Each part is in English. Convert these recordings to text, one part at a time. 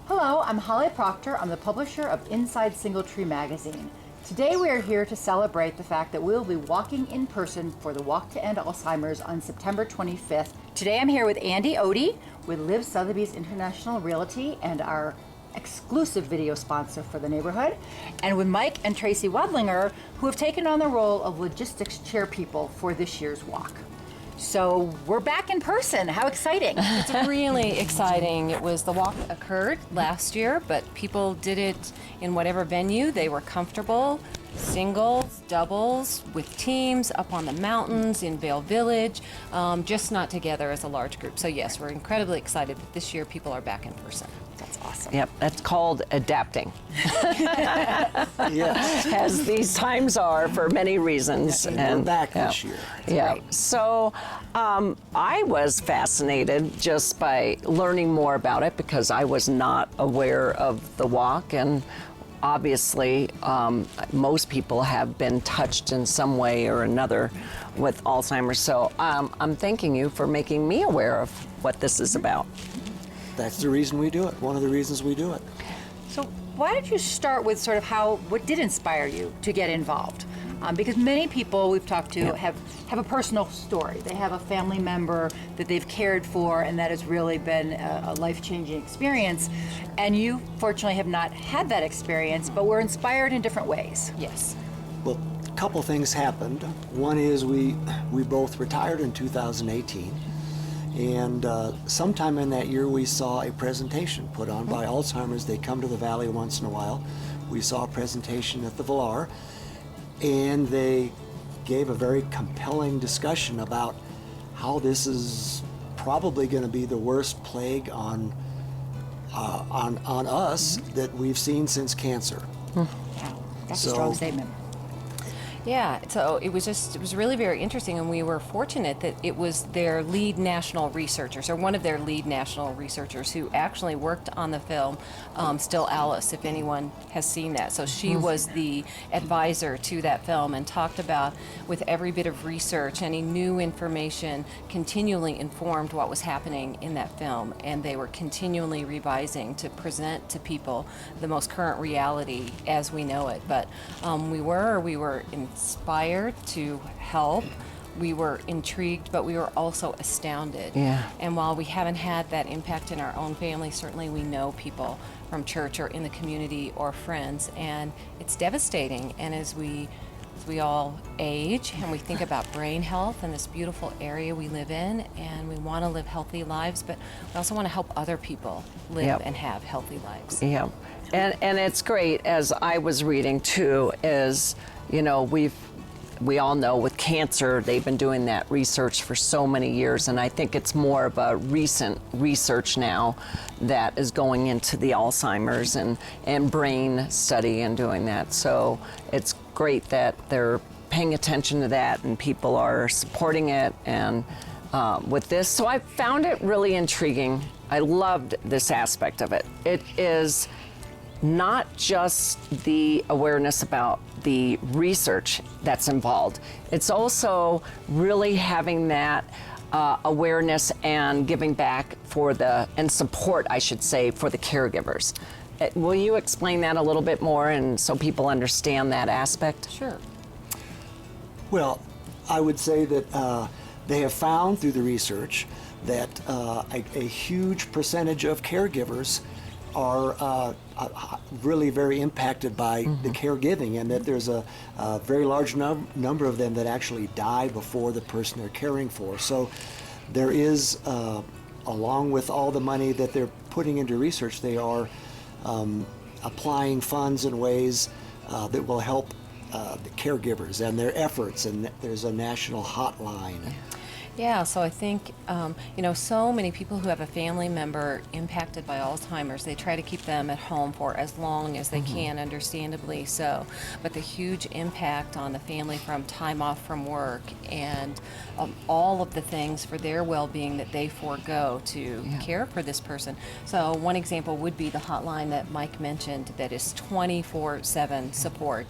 Hello, I'm Holly Proctor. I'm the publisher of Inside Singletree magazine. Today we are here to celebrate the fact that we'll be walking in person for the Walk to End Alzheimer's on September 25th. Today I'm here with Andy Odie with Liv Sotheby's International Realty and our exclusive video sponsor for the neighborhood, and with Mike and Traci Wadlinger, who have taken on the role of logistics chairpeople for this year's walk. So we're back in person. How exciting. It's really exciting. The walk occurred last year, but people did it in whatever venue they were comfortable, singles, doubles, with teams, up on the mountains, in Vale Village, just not together as a large group. So yes, we're incredibly excited that this year people are back in person. That's awesome. Yep, that's called adapting. Yes. As these times are for many reasons. And we're back this year. Yeah. right. So I was fascinated just by learning more about it because I was not aware of the walk, and obviously most people have been touched in some way or another with Alzheimer's. So I'm thanking you for making me aware of what this is about. That's the reason we do it. One of the reasons we do it. So why don't you start with sort of what did inspire you to get involved? Because many people we've talked to have a personal story. They have a family member that they've cared for, and that has really been a life-changing experience. And you, fortunately, have not had that experience, but were inspired in different ways. Yes. Well, a couple things happened. One is we both retired in 2018. And sometime in that year, we saw a presentation put on by Alzheimer's. They come to the Valley once in a while. We saw a presentation at the Villar, and they gave a very compelling discussion about how this is probably going to be the worst plague on us that we've seen since cancer. Wow, that's a strong statement. Yeah, so it was really very interesting, and we were fortunate that it was their lead national researchers, or one of their lead national researchers, who actually worked on the film Still Alice, if anyone has seen that. So she was the advisor to that film and talked about, with every bit of research, any new information continually informed what was happening in that film, and they were continually revising to present to people the most current reality as we know it. But we were inspired to help. We were intrigued, but we were also astounded. Yeah. And while we haven't had that impact in our own family, certainly we know people from church or in the community or friends, and it's devastating. And as we all age and we think about brain health and this beautiful area we live in, and we want to live healthy lives, but we also want to help other people live and have healthy lives. Yeah, and it's great, as I was reading too, is, you know, we all know with cancer, they've been doing that research for so many years, and I think it's more of a recent research now that is going into the Alzheimer's and brain study and doing that. So it's great that they're paying attention to that and people are supporting it and with this. So I found it really intriguing. I loved this aspect of it. It is not just the awareness about the research that's involved. It's also really having that awareness and giving back and support, I should say, for the caregivers. Will you explain that a little bit more, and so people understand that aspect? Sure. Well, I would say that they have found through the research that a huge percentage of caregivers are really very impacted by the caregiving, and that there's a very large number of them that actually die before the person they're caring for. So there is, along with all the money that they're putting into research, they are applying funds in ways that will help the caregivers and their efforts, and there's a national hotline. Yeah, so I think, so many people who have a family member impacted by Alzheimer's, they try to keep them at home for as long as they can, understandably so. But the huge impact on the family from time off from work and all of the things for their well-being that they forego to care for this person. So one example would be the hotline that Mike mentioned that is 24/7 support.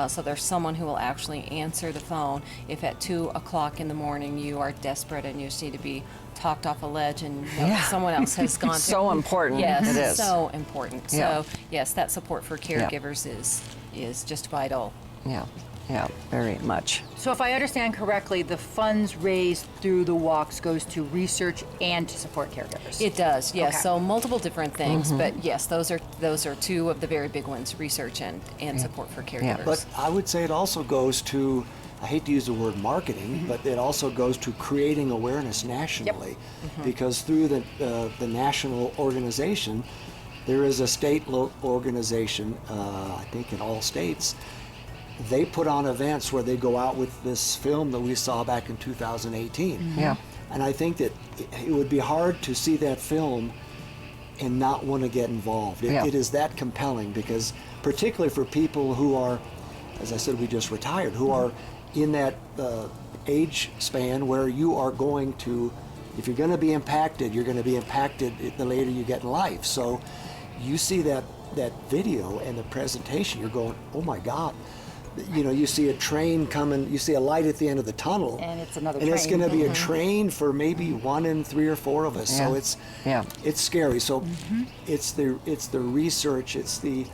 So there's someone who will actually answer the phone if at 2 o'clock in the morning you are desperate desperate and you just need to be talked off a ledge and know that someone else has gone through. So important. Yes, It is. so important. Yeah. So yes, that support for caregivers is just vital. Yeah, yeah, very much. So if I understand correctly, the funds raised through the walks goes to research and to support caregivers. It does, yes. Okay. So multiple different things, but yes, those are two of the very big ones: research and support for caregivers. But I would say it also goes to, I hate to use the word marketing, but it also goes to creating awareness nationally, because through the national organization, there is a state organization, I think in all states. They put on events where they go out with this film that we saw back in 2018. Yeah. And I think that it would be hard to see that film and not want to get involved. It is that compelling, because particularly for people who are, as I said, we just retired, who are in that age span where you are going to, if you're going to be impacted, you're going to be impacted the later you get in life. So you see that video and the presentation, you're going, oh my God. You know, you see a train coming, you see a light at the end of the tunnel. And it's another and train. it's going to be a train for maybe 1 in 3 or 4 of us. So it's scary. So it's the research, it's the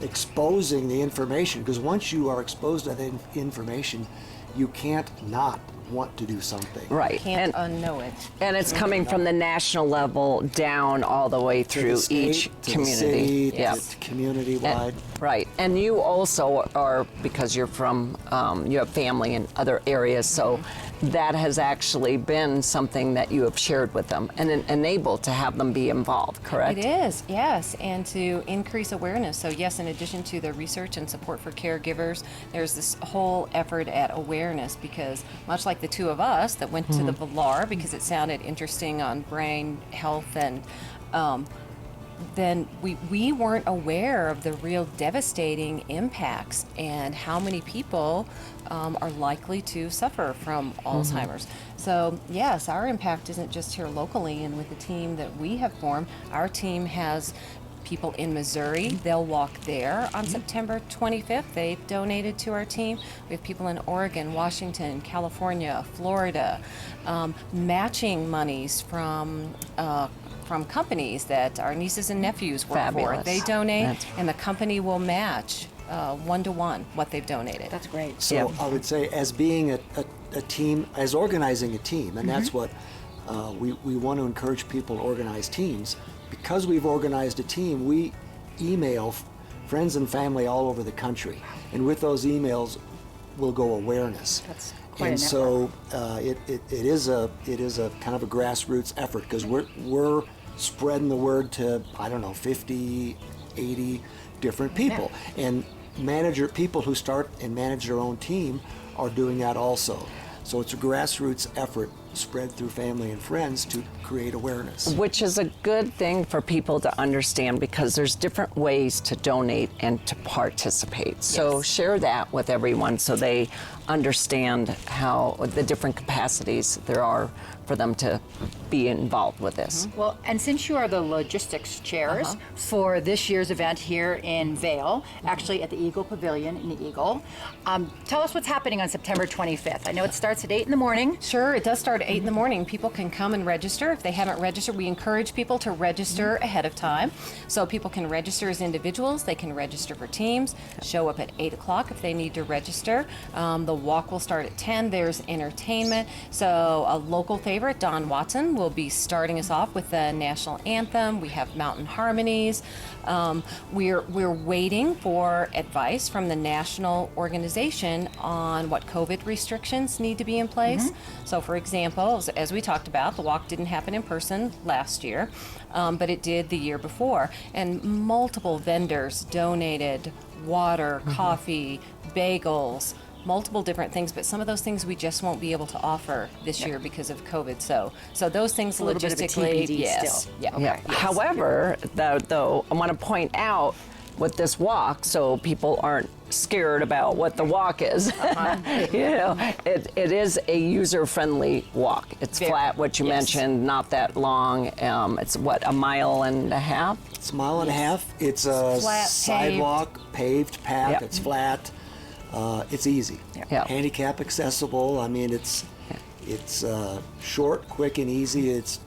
exposing the information, because once you are exposed to the information, you can't not want to do something. Right. Can't unknow it. And it's coming from the national level down all the way To through the state, each to community. the city, to community-wide. Right. And you also are, because you're from, you have family in other areas, so that has actually been something that you have shared with them and enabled to have them be involved, correct? It is, yes, and to increase awareness. So yes, in addition to the research and support for caregivers, there's this whole effort at awareness, because much like the two of us that went to the Villar because it sounded interesting on brain health, and then we weren't aware of the real devastating impacts and how many people are likely to suffer from Alzheimer's. So yes, our impact isn't just here locally and with the team that we have formed. Our team has people in Missouri. They'll walk there on September 25th. They've donated to our team. We have people in Oregon, Washington, California, Florida, matching monies from companies that our nieces and nephews work Fabulous. for. They donate, That's and the company will match 1-to-1 what they've donated. That's great. So I would say, as being a team, as organizing a team, and that's what we want to encourage people to organize teams. Because we've organized a team, we email friends and family all over the country, and with those emails will go awareness. That's quite and a so it is a kind of a grassroots effort, because we're spreading the word to, I don't know, 50, 80 different people, and people who start and manage their own team are doing that also. So it's a grassroots effort spread through family and friends to create awareness. Which is a good thing for people to understand, because there's different ways to donate and to participate. So share that with everyone so they understand how the different capacities there are for them to be involved with this. Well, and since you are the logistics chairs for this year's event here in Vail, actually at the Eagle Pavilion in the Eagle, tell us what's happening on September 25th. I know it starts at 8 in the morning. Sure, it does start at 8 in the morning. People can come and register. If they haven't registered, we encourage people to register ahead of time. So people can register as individuals, they can register for teams, show up at 8 o'clock if they need to register. The walk will start at 10. There's entertainment. So a local favorite, Don Watson, will be starting us off with the national anthem. We have mountain harmonies. We're waiting for advice from the national organization on what COVID restrictions need to be in place. So for example, as we talked about, the walk didn't happen in person last year, but it did the year before. And multiple vendors donated water, coffee, bagels, multiple different things, but some of those things we just won't be able to offer this year because of COVID. So those things a little bit of a logistically, TBD yes. still. Yeah. Yeah. Yes. However, though, I want to point out with this walk, so people aren't scared about what the walk is. You know, it is a user-friendly walk. It's Very, flat, what you yes. mentioned, not that long. It's what, a mile and a half? It's a mile and a half. It's a flat, sidewalk, paved path. Yep. It's flat. It's easy. Yeah. Handicap accessible. I mean, it's It's short, quick, and easy. It's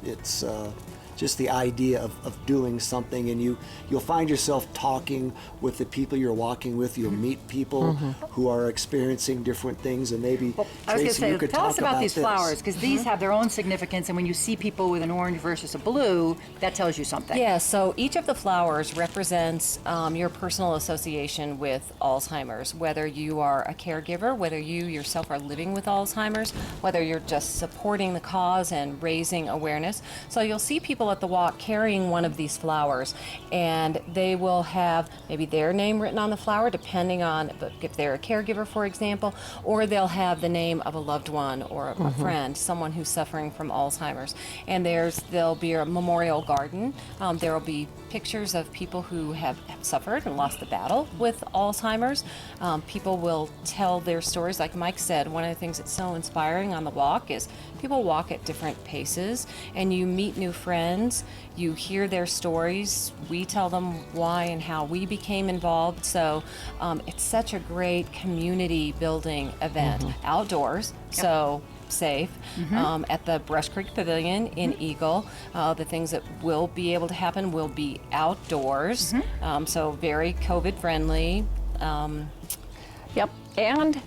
just the idea of doing something, and you'll find yourself talking with the people you're walking with. You'll meet people who are experiencing different things, and maybe I was going to Tracy, say, you could tell talk us about these this. flowers, because these have their own significance, and when you see people with an orange versus a blue, that tells you something. Yeah, so each of the flowers represents your personal association with Alzheimer's, whether you are a caregiver, whether you yourself are living with Alzheimer's, whether you're just supporting the cause and raising awareness. So you'll see people at the walk carrying one of these flowers, and they will have maybe their name written on the flower, depending on if they're a caregiver, for example, or they'll have the name of a loved one or a friend, someone who's suffering from Alzheimer's. And there'll be a memorial garden. There will be pictures of people who have suffered and lost the battle with Alzheimer's. People will tell their stories. Like Mike said, one of the things that's so inspiring on the walk is people walk at different paces, and you meet new friends, you hear their stories, we tell them why and how we became involved. So it's such a great community building event, outdoors, so safe, at the Brush Creek Pavilion in Eagle. The things that will be able to happen will be outdoors, so very COVID friendly. Yep. And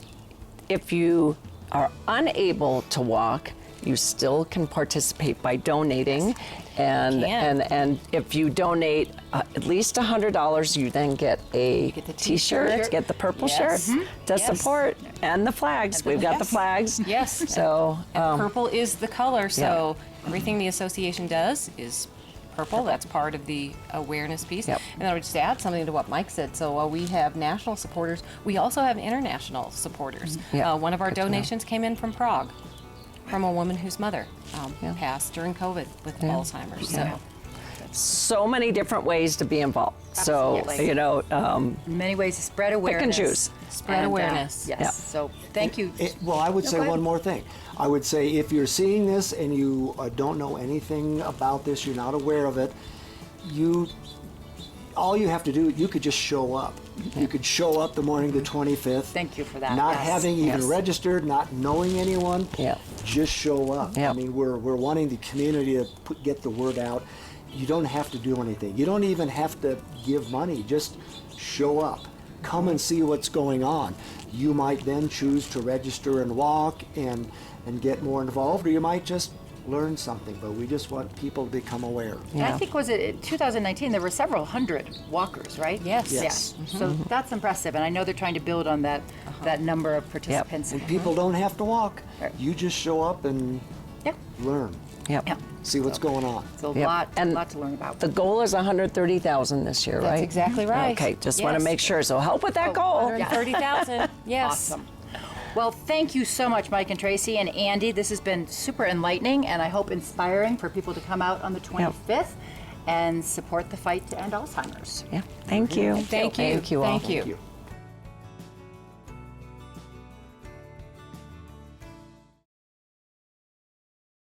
if you are unable to walk, you still can participate by donating. And if you donate at least $100, you then get a get the t-shirt, t-shirt. get the purple Yes. shirt to Yes. support, and the flags. We've got the flags. Yes. So And purple is the color, so everything the association does is purple. That's part of the awareness piece. Yep. And I would just add something to what Mike said. So while we have national supporters, we also have international supporters. Yeah. One of our Good to know. donations came in from Prague, from a woman whose mother passed during COVID with Alzheimer's. Yeah. So so many different ways to be involved. Absolutely. So, you know, Many ways to spread awareness. and choose. spread awareness. Yes. Yeah. So thank you. Well, I would No, say go ahead. one more thing. I would say if you're seeing this and you don't know anything about this, you're not aware of it, all you have to do, you could just show up. You could show up the morning of the 25th. Thank you for that. Not Yes. having even Yes. registered, not knowing anyone. Yeah. Just show up. Yeah. I mean, we're wanting the community to get the word out. You don't have to do anything. You don't even have to give money. Just show up. Come and see what's going on. You might then choose to register and walk and get more involved, or you might just learn something. But we just want people to become aware. And I think, was it in 2019, there were several hundred walkers, right? Yes. Yes. Yeah. So that's impressive. And I know they're trying to build on that number of participants. And people don't have to walk. Right. You just show up and Yeah. learn. Yep. Yeah. See what's going on. It's a Yep. lot And to learn about. The goal is 130,000 this year, right? That's exactly right. Okay, just want Yes. to make sure. So help with that goal. 130,000. Yes. Awesome. Well, thank you so much, Mike and Tracy and Andy. This has been super enlightening and I hope inspiring for people to come out on the 25th and support the fight to end Alzheimer's. Yeah. Thank you. Thank you. Thank you all. Thank you. Thank you.